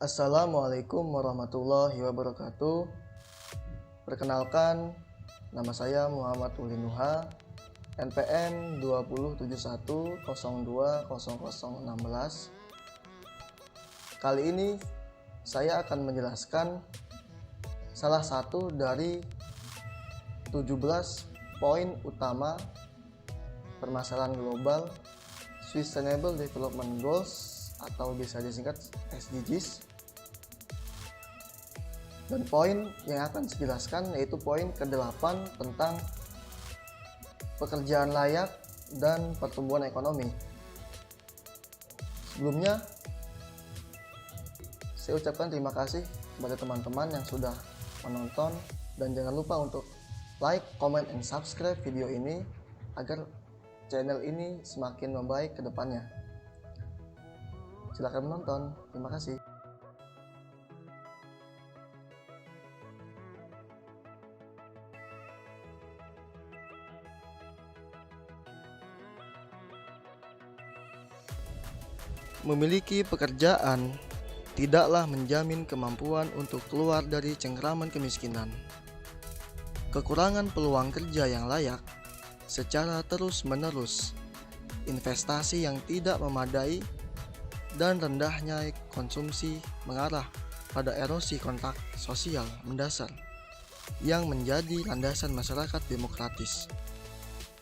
Assalamualaikum warahmatullahi wabarakatuh. Perkenalkan, nama saya Muhammad Ulinuha, NPM 2071020016. Kali ini saya akan menjelaskan salah satu dari 17 poin utama permasalahan global Sustainable Development Goals atau bisa disingkat SDGs. Dan poin yang akan saya jelaskan yaitu poin ke-8 tentang pekerjaan layak dan pertumbuhan ekonomi. Sebelumnya, saya ucapkan terima kasih kepada teman-teman yang sudah menonton, dan jangan lupa untuk like, comment, and subscribe video ini agar channel ini semakin membaik ke depannya. Silakan menonton. Terima kasih. Memiliki pekerjaan tidaklah menjamin kemampuan untuk keluar dari cengkraman kemiskinan. Kekurangan peluang kerja yang layak secara terus-menerus, investasi yang tidak memadai, dan rendahnya konsumsi mengarah pada erosi kontak sosial mendasar yang menjadi landasan masyarakat demokratis.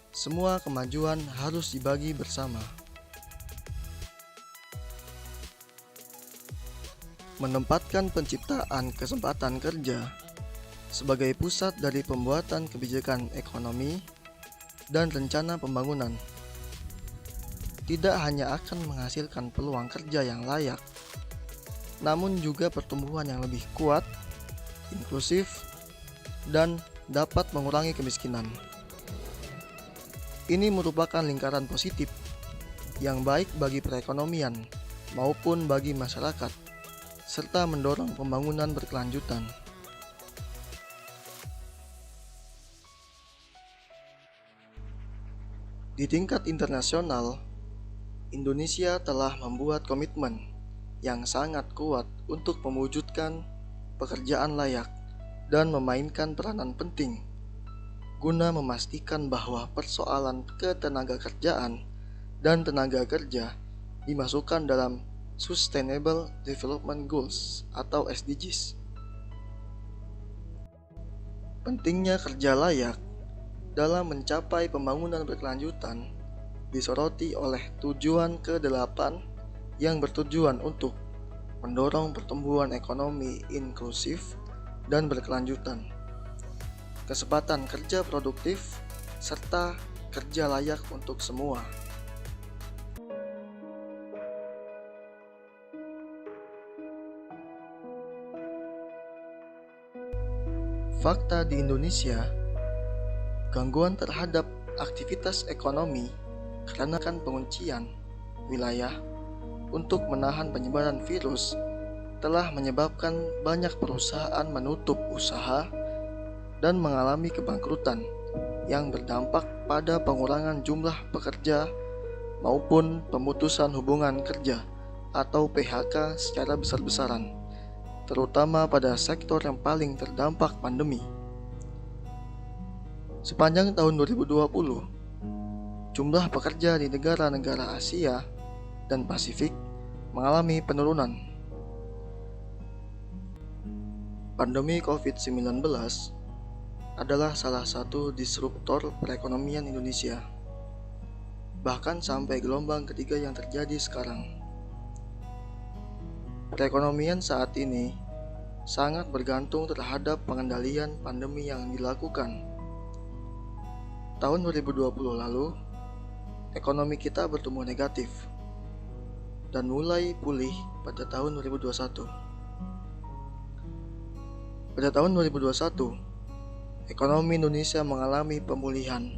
Semua kemajuan harus dibagi bersama. Menempatkan penciptaan kesempatan kerja sebagai pusat dari pembuatan kebijakan ekonomi dan rencana pembangunan tidak hanya akan menghasilkan peluang kerja yang layak, namun juga pertumbuhan yang lebih kuat, inklusif, dan dapat mengurangi kemiskinan. Ini merupakan lingkaran positif yang baik bagi perekonomian maupun bagi masyarakat, serta mendorong pembangunan berkelanjutan. Di tingkat internasional, Indonesia telah membuat komitmen yang sangat kuat untuk mewujudkan pekerjaan layak dan memainkan peranan penting guna memastikan bahwa persoalan ketenagakerjaan dan tenaga kerja dimasukkan dalam Sustainable Development Goals atau SDGs. Pentingnya kerja layak dalam mencapai pembangunan berkelanjutan disoroti oleh tujuan ke-8 yang bertujuan untuk mendorong pertumbuhan ekonomi inklusif dan berkelanjutan, kesempatan kerja produktif, serta kerja layak untuk semua. Fakta di Indonesia, gangguan terhadap aktivitas ekonomi karena penguncian wilayah untuk menahan penyebaran virus telah menyebabkan banyak perusahaan menutup usaha dan mengalami kebangkrutan yang berdampak pada pengurangan jumlah pekerja maupun pemutusan hubungan kerja atau PHK secara besar-besaran, terutama pada sektor yang paling terdampak pandemi. Sepanjang tahun 2020, jumlah pekerja di negara-negara Asia dan Pasifik mengalami penurunan. Pandemi COVID-19 adalah salah satu disruptor perekonomian Indonesia, bahkan sampai gelombang ketiga yang terjadi sekarang. Perekonomian saat ini sangat bergantung terhadap pengendalian pandemi yang dilakukan. Tahun 2020 lalu, ekonomi kita bertumbuh negatif dan mulai pulih pada tahun 2021. Pada tahun 2021, ekonomi Indonesia mengalami pemulihan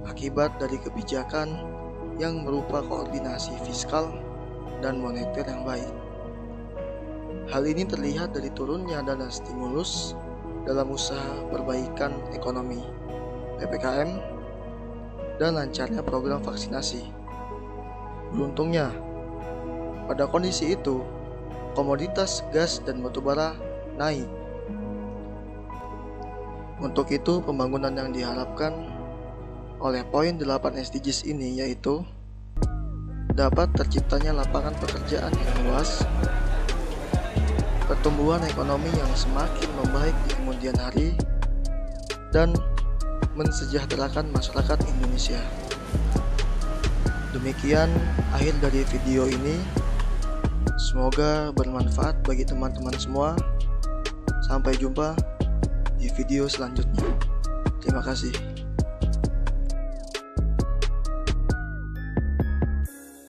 akibat dari kebijakan yang berupa koordinasi fiskal dan moneter yang baik. Hal ini terlihat dari turunnya dana stimulus dalam usaha perbaikan ekonomi, PPKM, dan lancarnya program vaksinasi. Beruntungnya, pada kondisi itu, komoditas gas dan batubara naik. Untuk itu, pembangunan yang diharapkan oleh poin 8 SDGs ini yaitu dapat terciptanya lapangan pekerjaan yang luas, pertumbuhan ekonomi yang semakin membaik di kemudian hari, dan mensejahterakan masyarakat Indonesia. Demikian akhir dari video ini. Semoga bermanfaat bagi teman-teman semua. Sampai jumpa di video selanjutnya. Terima kasih.